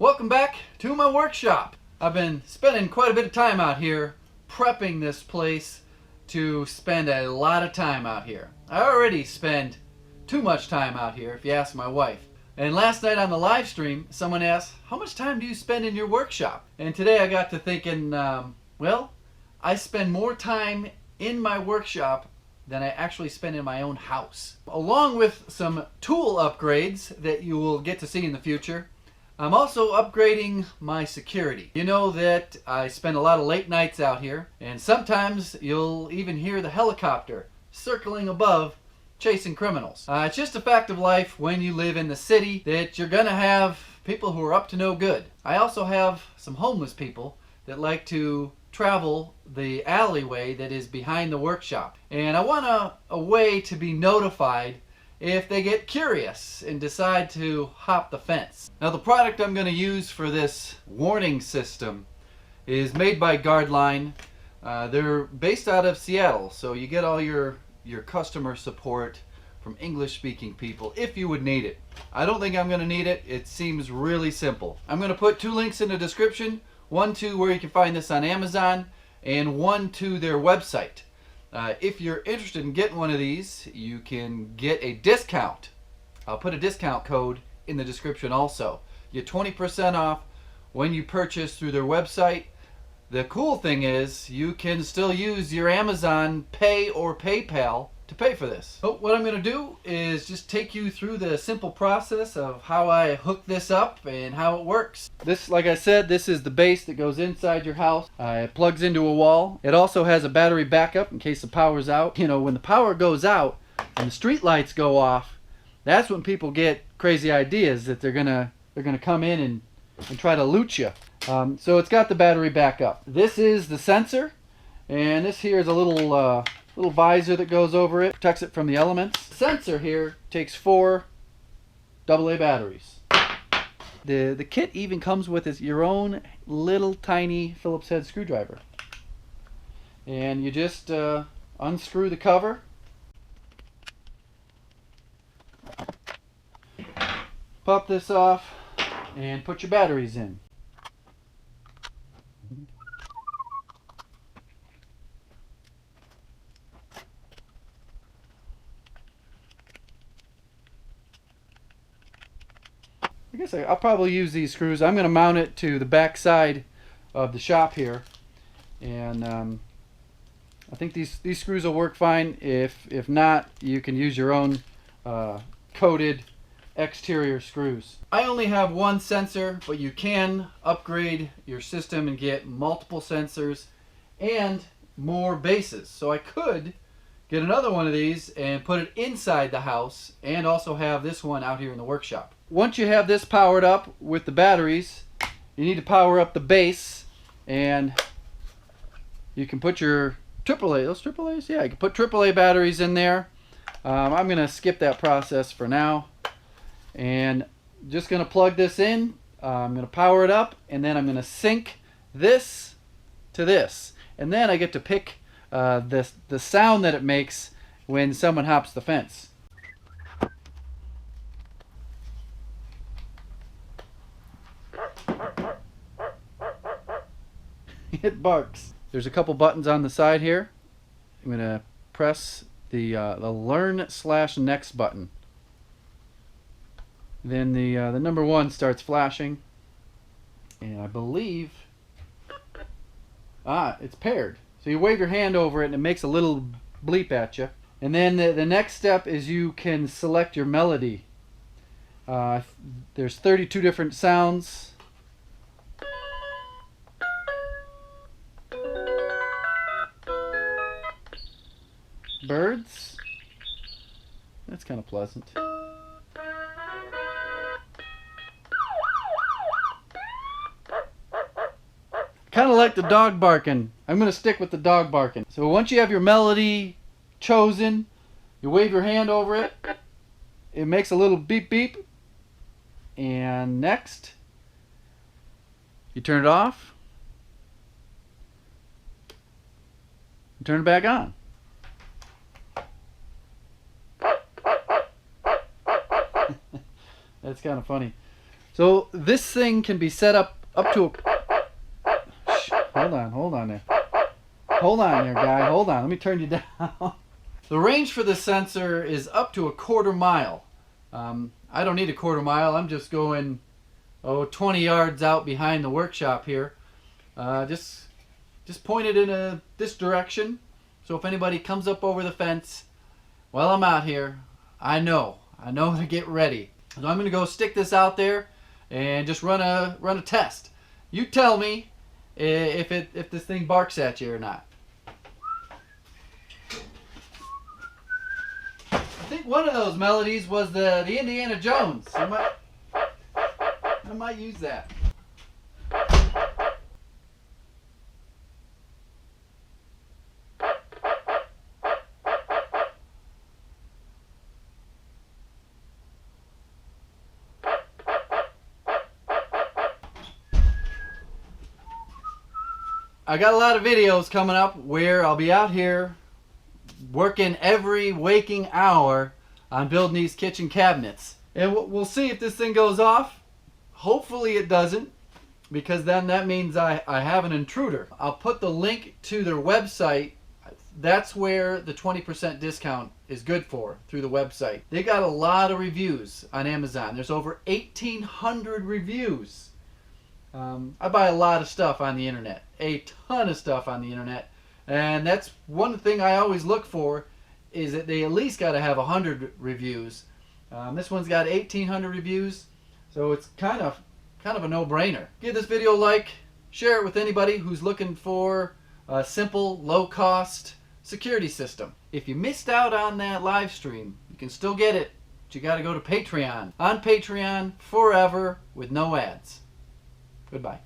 Welcome back to my workshop. I've been spending quite a bit of time out here prepping this place to spend a lot of time out here. I already spend too much time out here if you ask my wife. And last night on the live stream someone asked, how much time do you spend in your workshop? And today I got to thinking, well, I spend more time in my workshop than I actually spend in my own house. Along with some tool upgrades that you will get to see in the future, I'm also upgrading my security. You know that I spend a lot of late nights out here, and sometimes you'll even hear the helicopter circling above chasing criminals. It's just a fact of life when you live in the city that you're gonna have people who are up to no good. I also have some homeless people that like to travel the alleyway that is behind the workshop. And I want a way to be notified if they get curious and decide to hop the fence. Now the product I'm going to use for this warning system is made by Guardline. They're based out of Seattle, so you get all your customer support from English speaking people if you would need it. I don't think I'm going to need it. It seems really simple. I'm going to put two links in the description, one to where you can find this on Amazon and one to their website. If you're interested in getting one of these, you can get a discount. I'll put a discount code in the description also. You get 20% off when you purchase through their website. The cool thing is you can still use your Amazon Pay or PayPal to pay for this. So what I'm going to do is just take you through the simple process of how I hook this up and how it works. This, like I said, this is the base that goes inside your house. It plugs into a wall. It also has a battery backup in case the power's out. You know, when the power goes out and the street lights go off, that's when people get crazy ideas that they're gonna come in and try to loot you. So it's got the battery backup. This is the sensor, and this here is a little visor that goes over it, protects it from the elements. The sensor here takes 4 AA batteries. The kit even comes with your own little tiny Phillips head screwdriver. And you just unscrew the cover. Pop this off and put your batteries in. I guess I'll probably use these screws. I'm going to mount it to the back side of the shop here, and I think these screws will work fine. If not, you can use your own coated exterior screws. I only have one sensor, but you can upgrade your system and get multiple sensors and more bases. So I could get another one of these and put it inside the house and also have this one out here in the workshop. Once you have this powered up with the batteries, you need to power up the base, and you can put your AAA, those AAAs? Yeah, you can put AAA batteries in there. I'm going to skip that process for now, and just going to plug this in. I'm going to power it up, and then I'm going to sync this to this, and then I get to pick the sound that it makes when someone hops the fence. It barks. There's a couple buttons on the side here. I'm going to press the Learn/Next button. Then the number 1 starts flashing, and I believe it's paired. So you wave your hand over it and it makes a little bleep at you. And then the next step is you can select your melody. There's 32 different sounds. Birds. That's kind of pleasant. Kind of like the dog barking. I'm going to stick with the dog barking. So once you have your melody chosen, you wave your hand over it. It makes a little beep beep. And next, you turn it off. And turn it back on. That's kind of funny. So this thing can be set up to a... Hold on there. Hold on there, guy. Hold on. Let me turn you down. The range for this sensor is up to a quarter mile. I don't need a quarter mile. I'm just going 20 yards out behind the workshop here. Just point it in this direction. So if anybody comes up over the fence while I'm out here, I know to get ready. So I'm going to go stick this out there and just run a test. You tell me if this thing barks at you or not. I think one of those melodies was the Indiana Jones. I might use that. I got a lot of videos coming up where I'll be out here working every waking hour on building these kitchen cabinets. And we'll see if this thing goes off. Hopefully it doesn't, because then that means I have an intruder. I'll put the link to their website. That's where the 20% discount is good for, through the website. They got a lot of reviews on Amazon. There's over 1,800 reviews. I buy a lot of stuff on the internet, a ton of stuff on the internet, and that's one thing I always look for, is that they at least got to have 100 reviews. This one's got 1,800 reviews, so it's kind of a no-brainer. Give this video a like, share it with anybody who's looking for a simple, low-cost security system. If you missed out on that live stream, you can still get it, but you got to go to Patreon. On Patreon, forever, with no ads. Goodbye.